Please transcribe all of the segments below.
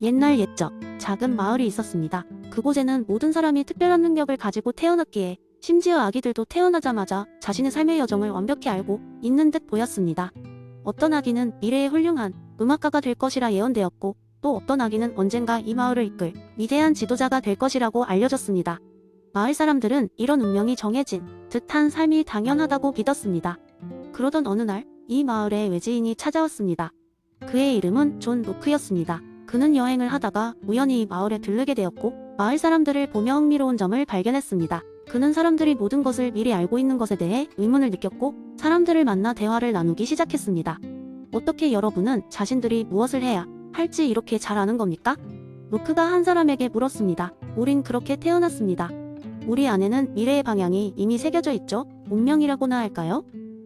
옛날 옛적 작은 마을이 있었습니다. 그곳에는 모든 사람이 특별한 능력을 가지고 태어났기에 심지어 아기들도 태어나자마자 자신의 삶의 여정을 완벽히 알고 있는 듯 보였습니다. 어떤 아기는 미래에 훌륭한 음악가가 될 것이라 예언되었고, 또 어떤 아기는 언젠가 이 마을을 이끌 위대한 지도자가 될 것이라고 알려졌습니다. 마을 사람들은 이런 운명이 정해진 듯한 삶이 당연하다고 믿었습니다. 그러던 어느 날 이 마을에 외지인이 찾아왔습니다. 그의 이름은 존 로크였습니다. 그는 여행을 하다가 우연히 이 마을에 들르게 되었고, 마을 사람들을 보며 흥미로운 점을 발견했습니다. 그는 사람들이 모든 것을 미리 알고 있는 것에 대해 의문을 느꼈고, 사람들을 만나 대화를 나누기 시작했습니다. 어떻게 여러분은 자신들이 무엇을 해야 할지 이렇게 잘 아는 겁니까? 로크가 한 사람에게 물었습니다. 우린 그렇게 태어났습니다. 우리 안에는 미래의 방향이 이미 새겨져 있죠? 운명이라고나 할까요?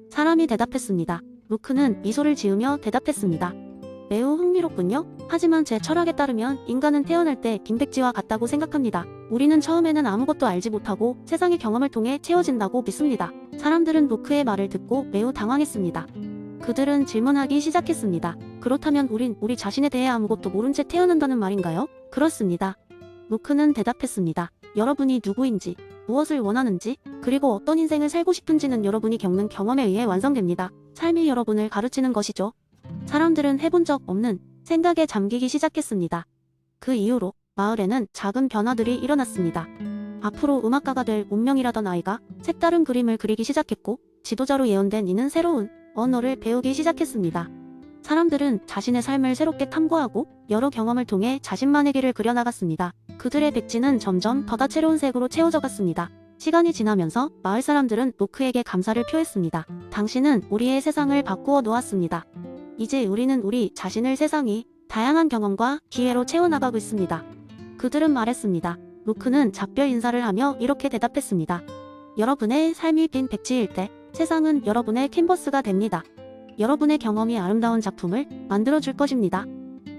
사람이 대답했습니다. 로크는 미소를 지으며 대답했습니다. 매우 흥미롭군요. 하지만 제 철학에 따르면 인간은 태어날 때 빈백지와 같다고 생각합니다. 우리는 처음에는 아무것도 알지 못하고 세상의 경험을 통해 채워진다고 믿습니다. 사람들은 로크의 말을 듣고 매우 당황했습니다. 그들은 질문하기 시작했습니다. 그렇다면 우린 우리 자신에 대해 아무것도 모른 채 태어난다는 말인가요? 그렇습니다. 로크는 대답했습니다. 여러분이 누구인지, 무엇을 원하는지, 그리고 어떤 인생을 살고 싶은지는 여러분이 겪는 경험에 의해 완성됩니다. 삶이 여러분을 가르치는 것이죠. 사람들은 해본 적 없는 생각에 잠기기 시작했습니다. 그 이후로 마을에는 작은 변화들이 일어났습니다. 앞으로 음악가가 될 운명이라던 아이가 색다른 그림을 그리기 시작했고, 지도자로 예언된 이는 새로운 언어를 배우기 시작했습니다. 사람들은 자신의 삶을 새롭게 탐구하고 여러 경험을 통해 자신만의 길을 그려나갔습니다. 그들의 백지는 점점 더 다채로운 색으로 채워져 갔습니다. 시간이 지나면서 마을 사람들은 로크에게 감사를 표했습니다. 당신은 우리의 세상을 바꾸어 놓았습니다. 이제 우리는 우리 자신을 세상이 다양한 경험과 기회로 채워나가고 있습니다. 그들은 말했습니다. 로크는 작별 인사를 하며 이렇게 대답했습니다. 여러분의 삶이 빈 백지일 때 세상은 여러분의 캔버스가 됩니다. 여러분의 경험이 아름다운 작품을 만들어줄 것입니다.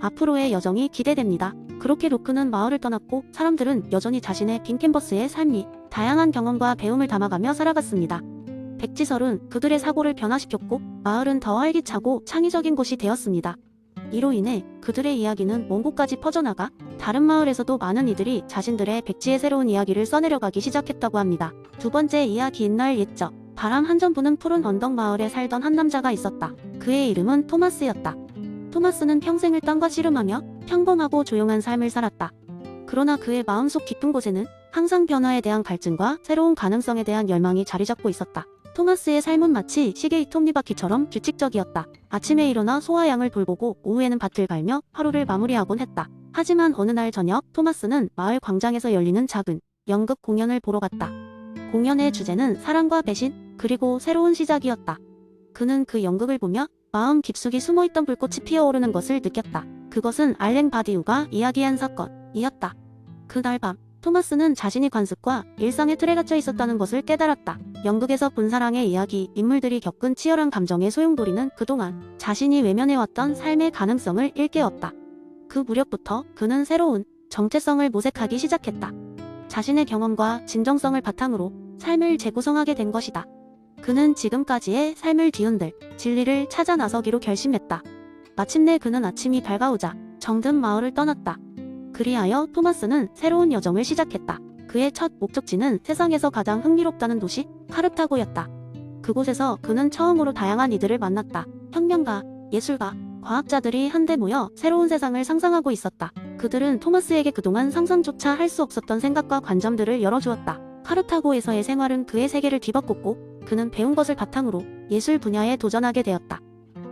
앞으로의 여정이 기대됩니다. 그렇게 로크는 마을을 떠났고, 사람들은 여전히 자신의 빈 캔버스에 삶이 다양한 경험과 배움을 담아가며 살아갔습니다. 백지설은 그들의 사고를 변화시켰고, 마을은 더 활기차고 창의적인 곳이 되었습니다. 이로 인해 그들의 이야기는 먼 곳까지 퍼져나가 다른 마을에서도 많은 이들이 자신들의 백지의 새로운 이야기를 써내려가기 시작했다고 합니다. 두 번째 이야기. 옛날 옛적 바람 한 점 부는 푸른 언덕 마을에 살던 한 남자가 있었다. 그의 이름은 토마스였다. 토마스는 평생을 땀과 씨름하며 평범하고 조용한 삶을 살았다. 그러나 그의 마음속 깊은 곳에는 항상 변화에 대한 갈증과 새로운 가능성에 대한 열망이 자리 잡고 있었다. 토마스의 삶은 마치 시계의 톱니바퀴처럼 규칙적이었다. 아침에 일어나 소와 양을 돌보고 오후에는 밭을 갈며 하루를 마무리하곤 했다. 하지만 어느 날 저녁, 토마스는 마을 광장에서 열리는 작은 연극 공연을 보러 갔다. 공연의 주제는 사랑과 배신, 그리고 새로운 시작이었다. 그는 그 연극을 보며 마음 깊숙이 숨어있던 불꽃이 피어오르는 것을 느꼈다. 그것은 알랭 바디우가 이야기한 사건이었다. 그날 밤, 토마스는 자신이 관습과 일상의 틀에 갇혀 있었다는 것을 깨달았다. 연극에서 본 사랑의 이야기, 인물들이 겪은 치열한 감정의 소용돌이는 그동안 자신이 외면해왔던 삶의 가능성을 일깨웠다. 그 무렵부터 그는 새로운 정체성을 모색하기 시작했다. 자신의 경험과 진정성을 바탕으로 삶을 재구성하게 된 것이다. 그는 지금까지의 삶을 뒤흔들 진리를 찾아 나서기로 결심했다. 마침내 그는 아침이 밝아오자 정든 마을을 떠났다. 그리하여 토마스는 새로운 여정을 시작했다. 그의 첫 목적지는 세상에서 가장 흥미롭다는 도시 카르타고였다. 그곳에서 그는 처음으로 다양한 이들을 만났다. 혁명가, 예술가, 과학자들이 한데 모여 새로운 세상을 상상하고 있었다. 그들은 토마스에게 그동안 상상조차 할 수 없었던 생각과 관점들을 열어주었다. 카르타고에서의 생활은 그의 세계를 뒤바꿨고, 그는 배운 것을 바탕으로 예술 분야에 도전하게 되었다.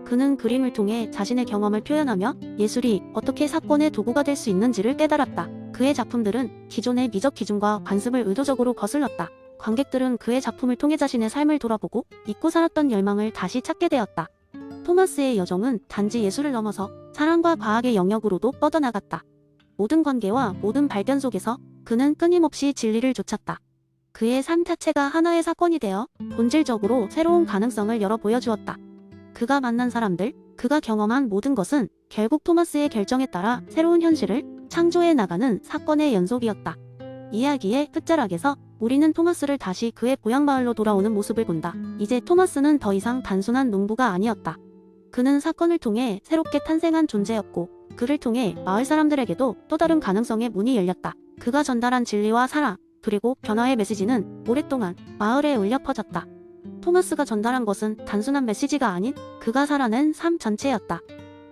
그는 그림을 통해 자신의 경험을 표현하며 예술이 어떻게 사건의 도구가 될 수 있는지를 깨달았다. 그의 작품들은 기존의 미적 기준과 관습을 의도적으로 거슬렀다. 관객들은 그의 작품을 통해 자신의 삶을 돌아보고 잊고 살았던 열망을 다시 찾게 되었다. 토마스의 여정은 단지 예술을 넘어서 사랑과 과학의 영역으로도 뻗어나갔다. 모든 관계와 모든 발견 속에서 그는 끊임없이 진리를 쫓았다. 그의 삶 자체가 하나의 사건이 되어 본질적으로 새로운 가능성을 열어 보여주었다. 그가 만난 사람들, 그가 경험한 모든 것은 결국 토마스의 결정에 따라 새로운 현실을 창조해 나가는 사건의 연속이었다. 이야기의 끝자락에서 우리는 토마스를 다시 그의 고향 마을로 돌아오는 모습을 본다. 이제 토마스는 더 이상 단순한 농부가 아니었다. 그는 사건을 통해 새롭게 탄생한 존재였고, 그를 통해 마을 사람들에게도 또 다른 가능성의 문이 열렸다. 그가 전달한 진리와 사랑, 그리고 변화의 메시지는 오랫동안 마을에 울려 퍼졌다. 토마스가 전달한 것은 단순한 메시지가 아닌 그가 살아낸 삶 전체였다.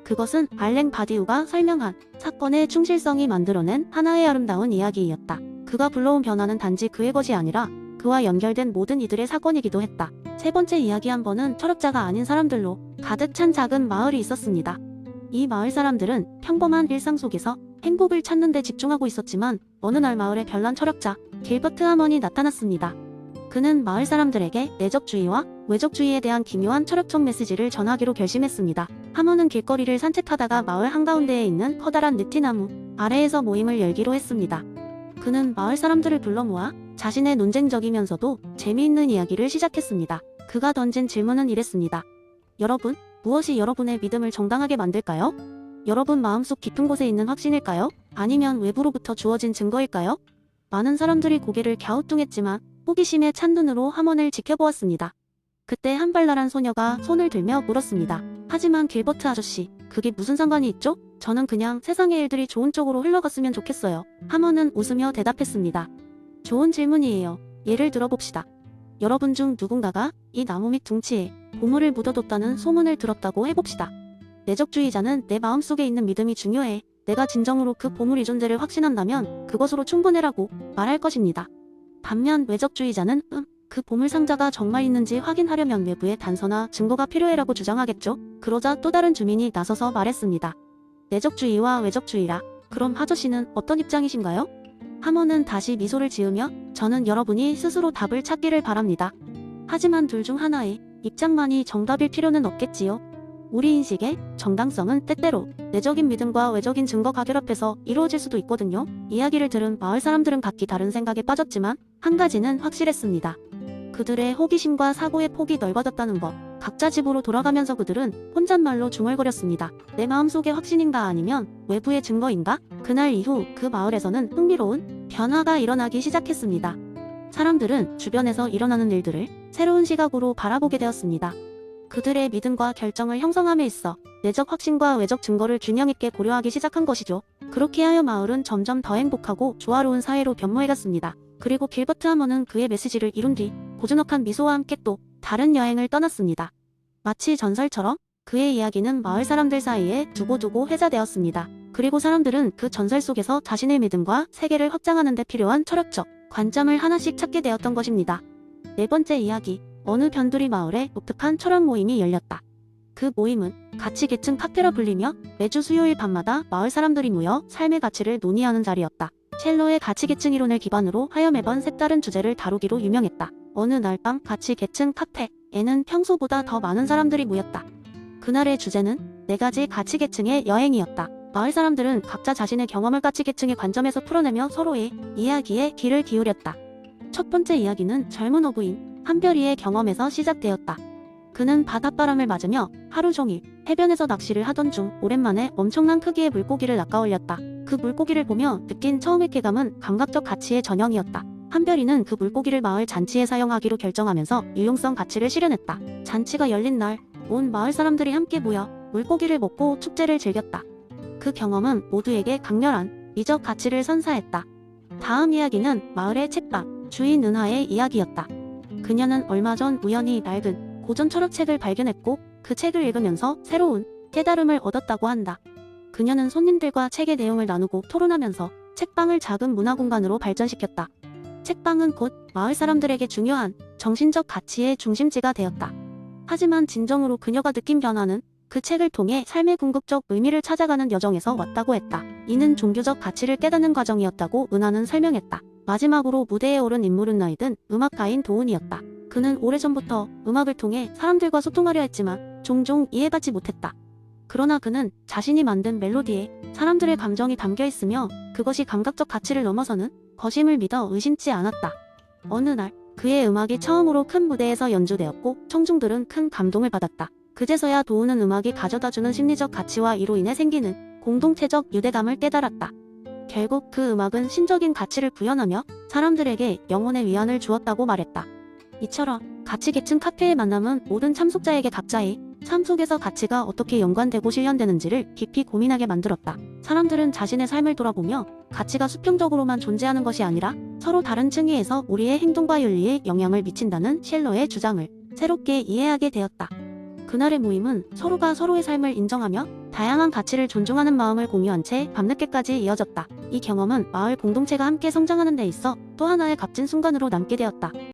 그것은 알랭 바디우가 설명한 사건의 충실성이 만들어낸 하나의 아름다운 이야기이었다. 그가 불러온 변화는 단지 그의 것이 아니라 그와 연결된 모든 이들의 사건이기도 했다. 세 번째 이야기 한 번은 철학자가 아닌 사람들로 가득 찬 작은 마을이 있었습니다. 이 마을 사람들은 평범한 일상 속에서 행복을 찾는 데 집중하고 있었지만 어느 날 마을에 별난 철학자 길버트 하먼이 나타났습니다. 그는 마을 사람들에게 내적주의와 외적주의에 대한 기묘한 철학적 메시지를 전하기로 결심했습니다. 하먼은 길거리를 산책하다가 마을 한가운데에 있는 커다란 느티나무 아래에서 모임을 열기로 했습니다. 그는 마을 사람들을 불러 모아 자신의 논쟁적이면서도 재미있는 이야기를 시작했습니다. 그가 던진 질문은 이랬습니다. 여러분, 무엇이 여러분의 믿음을 정당하게 만들까요? 여러분 마음속 깊은 곳에 있는 확신일까요? 아니면 외부로부터 주어진 증거일까요? 많은 사람들이 고개를 갸우뚱했지만 호기심에 찬 눈으로 하먼을 지켜보았습니다. 그때 한 발랄한 소녀가 손을 들며 물었습니다. 하지만 길버트 아저씨, 그게 무슨 상관이 있죠? 저는 그냥 세상의 일들이 좋은 쪽으로 흘러갔으면 좋겠어요. 하먼은 웃으며 대답했습니다. 좋은 질문이에요. 예를 들어봅시다. 여러분 중 누군가가 이 나무 밑 둥치에 보물을 묻어뒀다는 소문을 들었다고 해봅시다. 내적주의자는 내 마음속에 있는 믿음이 중요해. 내가 진정으로 그 보물의 존재를 확신한다면 그것으로 충분해라고 말할 것입니다. 반면 외적주의자는 그 보물 상자가 정말 있는지 확인하려면 외부의 단서나 증거가 필요해라고 주장하겠죠. 그러자 또 다른 주민이 나서서 말했습니다. 내적주의와 외적주의라. 그럼 아저씨는 어떤 입장이신가요? 하먼은 다시 미소를 지으며 저는 여러분이 스스로 답을 찾기를 바랍니다. 하지만 둘 중 하나의 입장만이 정답일 필요는 없겠지요. 우리 인식의 정당성은 때때로 내적인 믿음과 외적인 증거가 결합해서 이루어질 수도 있거든요. 이야기를 들은 마을 사람들은 각기 다른 생각에 빠졌지만 한 가지는 확실했습니다. 그들의 호기심과 사고의 폭이 넓어졌다는 것. 각자 집으로 돌아가면서 그들은 혼잣말로 중얼거렸습니다. 내 마음속의 확신인가 아니면 외부의 증거인가? 그날 이후 그 마을에서는 흥미로운 변화가 일어나기 시작했습니다. 사람들은 주변에서 일어나는 일들을 새로운 시각으로 바라보게 되었습니다. 그들의 믿음과 결정을 형성함에 있어 내적 확신과 외적 증거를 균형 있게 고려하기 시작한 것이죠. 그렇게 하여 마을은 점점 더 행복하고 조화로운 사회로 변모해갔습니다. 그리고 길버트 하먼은 그의 메시지를 이룬 뒤 고즈넉한 미소와 함께 또 다른 여행을 떠났습니다. 마치 전설처럼 그의 이야기는 마을 사람들 사이에 두고두고 회자되었습니다. 그리고 사람들은 그 전설 속에서 자신의 믿음과 세계를 확장하는 데 필요한 철학적 관점을 하나씩 찾게 되었던 것입니다. 네 번째 이야기. 어느 변두리 마을에 독특한 철학 모임이 열렸다. 그 모임은 가치 계층 카페라 불리며 매주 수요일 밤마다 마을 사람들이 모여 삶의 가치를 논의하는 자리였다. 첼로의 가치 계층 이론을 기반으로 하여 매번 색다른 주제를 다루기로 유명했다. 어느 날 밤 가치 계층 카페에는 평소보다 더 많은 사람들이 모였다. 그날의 주제는 네 가지 가치 계층의 여행이었다. 마을 사람들은 각자 자신의 경험을 가치 계층의 관점에서 풀어내며 서로의 이야기에 귀를 기울였다. 첫 번째 이야기는 젊은 어부인 한별이의 경험에서 시작되었다. 그는 바닷바람을 맞으며 하루 종일 해변에서 낚시를 하던 중 오랜만에 엄청난 크기의 물고기를 낚아올렸다. 그 물고기를 보며 느낀 처음의 쾌감은 감각적 가치의 전형이었다. 한별이는 그 물고기를 마을 잔치에 사용하기로 결정하면서 유용성 가치를 실현했다. 잔치가 열린 날, 온 마을 사람들이 함께 모여 물고기를 먹고 축제를 즐겼다. 그 경험은 모두에게 강렬한 미적 가치를 선사했다. 다음 이야기는 마을의 책방 주인 은하의 이야기였다. 그녀는 얼마 전 우연히 낡은 고전 철학책을 발견했고 그 책을 읽으면서 새로운 깨달음을 얻었다고 한다. 그녀는 손님들과 책의 내용을 나누고 토론하면서 책방을 작은 문화 공간으로 발전시켰다. 책방은 곧 마을 사람들에게 중요한 정신적 가치의 중심지가 되었다. 하지만 진정으로 그녀가 느낀 변화는 그 책을 통해 삶의 궁극적 의미를 찾아가는 여정에서 왔다고 했다. 이는 종교적 가치를 깨닫는 과정이었다고 은하는 설명했다. 마지막으로 무대에 오른 인물은 나이든 음악가인 도운이었다. 그는 오래전부터 음악을 통해 사람들과 소통하려 했지만 종종 이해받지 못했다. 그러나 그는 자신이 만든 멜로디에 사람들의 감정이 담겨 있으며 그것이 감각적 가치를 넘어서는 것임을 믿어 의심치 않았다. 어느 날 그의 음악이 처음으로 큰 무대에서 연주되었고 청중들은 큰 감동을 받았다. 그제서야 도운은 음악이 가져다주는 심리적 가치와 이로 인해 생기는 공동체적 유대감을 깨달았다. 결국 그 음악은 신적인 가치를 구현하며 사람들에게 영혼의 위안을 주었다고 말했다. 이처럼 가치 계층 카페의 만남은 모든 참석자에게 각자의 삶 속에서 가치가 어떻게 연관되고 실현되는지를 깊이 고민하게 만들었다. 사람들은 자신의 삶을 돌아보며 가치가 수평적으로만 존재하는 것이 아니라 서로 다른 층위에서 우리의 행동과 윤리에 영향을 미친다는 셸러의 주장을 새롭게 이해하게 되었다. 그날의 모임은 서로가 서로의 삶을 인정하며 다양한 가치를 존중하는 마음을 공유한 채 밤늦게까지 이어졌다. 이 경험은 마을 공동체가 함께 성장하는 데 있어 또 하나의 값진 순간으로 남게 되었다.